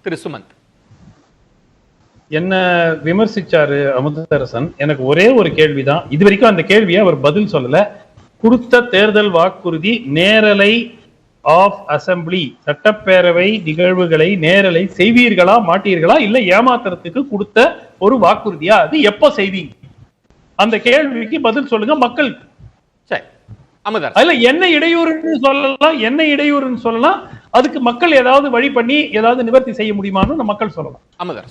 திரு சுமந்த். என்ன விமர்சிச்சாரு அமுதரசன். எனக்கு ஒரே ஒரு கேள்விதான், இது வரைக்கும் அந்த கேள்வியை அவர் பதில் சொல்லல. கொடுத்த தேர்தல் வாக்குறுதி நேரலை ஆஃப் அசம்பிளி, சட்டப்பேரவை நிகழ்வுகளை நேரலை செய்வீர்களா மாட்டீர்களா, இல்ல ஏமாத்துறதுக்கு கொடுத்த ஒரு வாக்குறுதியா, அது எப்ப செய்வீங்க? அந்த கேள்விக்கு பதில் சொல்லுங்க மக்களுக்கு. சரி, அமுதர், அதுல என்ன இடையூறுன்னு சொல்லலாம், என்ன இடையூறுன்னு சொல்லலாம், அதுக்கு மக்கள் ஏதாவது வழி பண்ணி ஏதாவது நிவர்த்தி செய்ய முடியுமான்னு மக்கள் சொல்லலாம். அமுதர்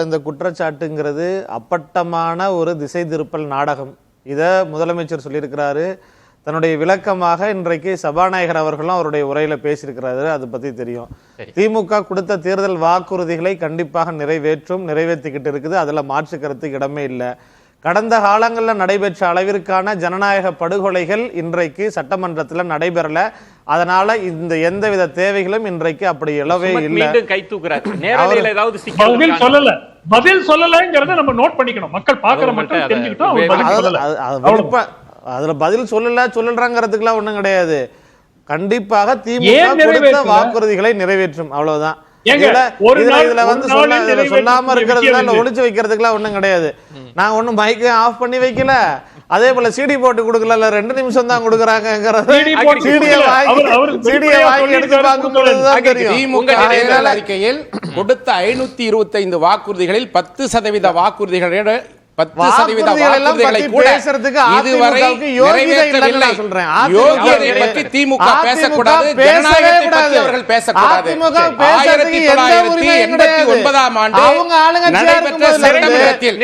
இந்த குற்றச்சாட்டுங்கிறது அப்பட்டமான ஒரு திசை திருப்பல் நாடகம். இத முதலமைச்சர் சொல்லியிருக்கிறாரு. தன்னுடைய விளக்கமாக இன்றைக்கு சபாநாயகர் அவர்களும் அவருடைய உரையில பேசியிருக்கிறாரு. அது பத்தி தெரியும். திமுக கொடுத்த தேர்தல் வாக்குறுதிகளை கண்டிப்பாக நிறைவேற்றிக்கிட்டு இருக்குது. அதுல மாற்று கருத்துக்கு இடமே இல்லை. கடந்த காலங்களில் நடைபெற்ற அளவிற்கான ஜனநாயக படுகொலைகள் இன்றைக்கு சட்டமன்றத்தில் நடைபெறல. அதனால இந்த எந்தவித தேவைகளும் இன்றைக்கு அப்படி எழவே இல்லை. பதில் சொல்லலங்கிறத நம்ம நோட் பண்ணிக்கணும். மக்கள் பாக்குற மக்கள் தெரிஞ்சுக்கிட்டோம். அதுல பதில் சொல்லலங்கிறதுக்குலாம் ஒண்ணும் கிடையாது. கண்டிப்பாக திமுக கொடுத்த வாக்குறுதிகளை நிறைவேற்றும், அவ்வளவுதான். இதுல வந்து சொல்லாம இருக்கிறதுல ஒளிச்சு வைக்கிறதுக்குலாம் ஒண்ணும் கிடையாது. நான் ஒண்ணும் மைக்க ஆஃப் பண்ணி வைக்கல, அதே போல சிடி போட்டு கொடுக்கல, 2 நிமிஷம் தான் கொடுக்குறாங்க. அறிக்கையில் கொடுத்த 525 வாக்குறுதிகளில் 10% வாக்குறுதிகளோட 10% கூட இதுவரை நிறைவேற்றவில்லை. யோகியதை பற்றி திமுக பேசக்கூடாது, ஜனநாயகத்தை பற்றி அவர்கள் பேசக்கூடாது. 1989ஆம் ஆண்டு நடைபெற்ற சட்டமன்றத்தில்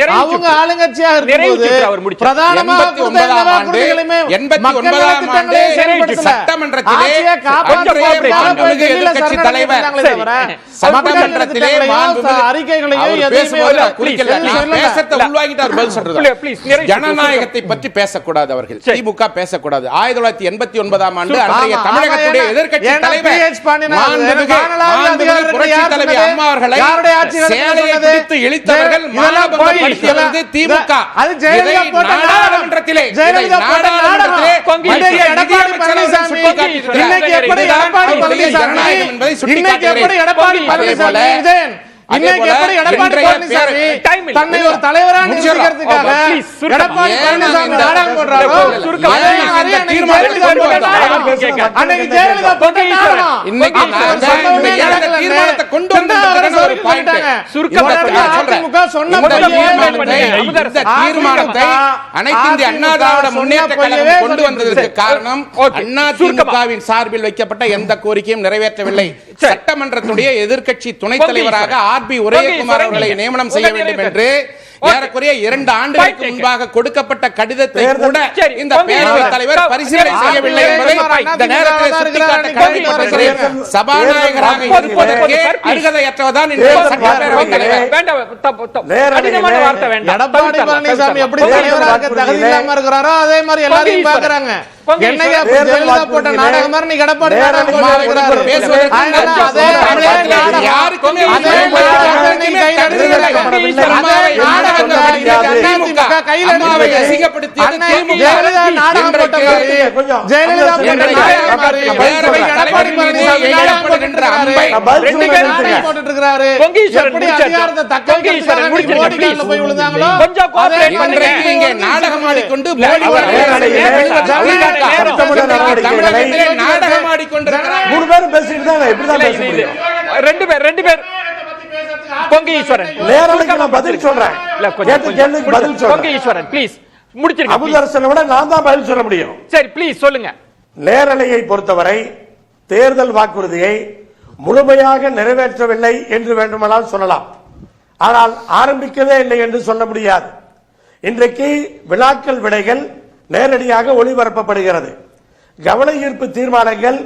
89ஆம் ஆண்டு சட்டமன்றத்திலே எதிர்க்கட்சி தலைவர் சட்டமன்றத்திலே பேசத்தை உள்வாங்கிட்டு ஜனநாயகத்தை பற்றி பேசக்கூடாது. அவர்கள் திமுக பேசக்கூடாது. 1989ஆம் ஆண்டு அன்றைய தமிழகத்துடைய எதிர்க்கட்சி தலைவர் புரட்சித் தலைவி அம்மா அவர்களை சேலையை பிடித்து இழுத்தவர்கள் மானபங்கப்படுத்தியது திமுக. நாடாளுமன்றத்திலே ஜனநாயகம் என்பதை சுட்டிக்காட்டுகிறேன். இன்னைக்கு எப்படி எடப்பாடி பழனிசாமி தன்னை ஒரு தலைவரா நிறுத்திக்கிறதுக்காக எடப்பாடி பழனிசாமி நாடகம் போடுறாரோ, அன்னைக்கு ஜெயலலிதா போட்ட நாடகம் இன்னைக்கு தீர்மானத்தை கொண்டு வந்தாங்க. ஒரு பாயிண்ட் அதிமுக சொன்ன தீர்மானத்தை அனைத்து இந்திய அண்ணா திராவிட முன்னேற்ற கழகம் கொண்டு வந்ததற்கு காரணம் அதிமுகவின் சார்பில் வைக்கப்பட்ட எந்த கோரிக்கையும் நிறைவேற்றவில்லை. சட்டமன்றத்துடைய எதிர்க்கட்சி துணைத் தலைவராக ஆர்பி உதயகுமார் அவர்களை நியமனம் செய்ய வேண்டும் என்று ஏறக்குறைய 2 ஆண்டுகளுக்கு முன்பாக கொடுக்கப்பட்ட கடிதத்தை கூட இந்த பேரவைத் தலைவர் பரிசீலனை செய்யவில்லை என்பதை இந்த நேரத்தில் சுட்டிக்காட்ட கடமைப்பட்டிருக்கிறேன். சபாநாயகராக இருப்பதற்கு அருகதையற்றவர்தான் இந்த சட்டப்பேரவைத் தலைவர். எடப்பாடி பழனிசாமி எப்படி தலைவராக தகுதி இல்லாம இருக்கிறாரோ அதே மாதிரி எல்லாரையும் பாக்குறாங்க. என்னையா ஜெயலலிதா போட்ட நாடகம் மாதிரி நீ எடப்பாடி நாடகம் போடுறாரு. நாடகமாடிக்கொண்டு நேரலையை பொறுத்தவரை தேர்தல் வாக்குறுதியை முழுமையாக நிறைவேற்றவில்லை என்று வேண்டுமானால் சொல்லலாம். ஆனால் ஆரம்பிக்கவே இல்லை என்று சொல்ல முடியாது. இன்றைக்கு வினாக்கள் விடைகள் நேரடியாக ஒளிபரப்பப்படுகிறது. கவன ஈர்ப்பு தீர்மானங்கள்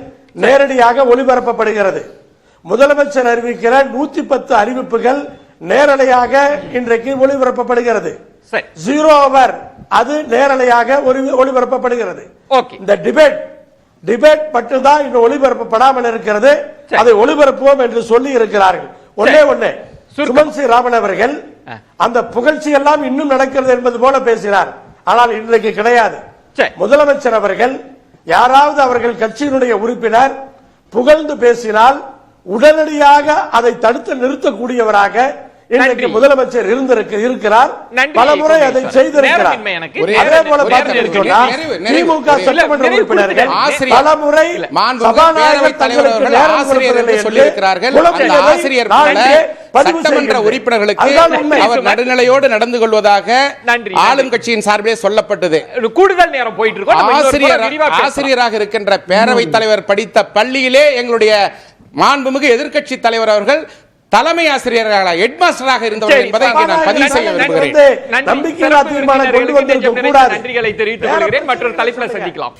நேரடியாக ஒளிபரப்பப்படுகிறது. முதலமைச்சர் அறிவிக்கிற 110 அறிவிப்புகள் நேரலையாக இன்றைக்கு ஒளிபரப்பப்படுகிறது. 0 ஹவர் அது நேரலையாக ஒளிபரப்பப்படுகிறது. இந்த டிபேட் மட்டும்தான் இன்னும் ஒளிபரப்பப்படாமல் இருக்கிறது. அதை ஒளிபரப்புவோம் என்று சொல்லி இருக்கிறார்கள். ஒன்னே சுமன் சி ராமன் அவர்கள் அந்த புகழ்ச்சி எல்லாம் இன்னும் நடக்கிறது என்பது போல பேசினார். ஆனால் இன்றைக்கு கிடையாது. முதலமைச்சர் அவர்கள் யாராவது அவர்கள் கட்சியினுடைய உறுப்பினர் புகழ்ந்து பேசினால் உடனடியாக அதை தடுத்து நிறுத்தக்கூடியவராக இன்றைக்கு முதலமைச்சர் இருக்கிறார். பல முறை அதை செய்திருக்கிறார். அதே போல திமுக சட்டமன்ற உறுப்பினர்கள் பல முறை சபாநாயகர் தங்களுக்கு நேரம் கொடுப்பதில்லை சொல்லியிருக்கிறார்கள். சட்டமன்ற உறுப்பினர்களுக்கு அவர் நடுநிலையோடு நடந்து கொள்வதாக ஆளும் கட்சியின் சார்பிலே சொல்லப்பட்டது. கூடுதல் நேரம் போயிட்டு இருக்கு. ஆசிரியராக இருக்கின்ற பேரவைத் தலைவர் படித்த பள்ளியிலே எங்களுடைய மாண்புமிகு எதிர்க்கட்சி தலைவர் அவர்கள் தலைமை ஆசிரியர்களாக ஹெட்மாஸ்டராக இருந்தவர் என்பதை நான் பதிவு செய்ய விரும்புகிறேன். நன்றிகளை தெரிவித்துக் கொள்கிறேன். மற்றொரு தலைப்பில் சந்திக்கலாம்.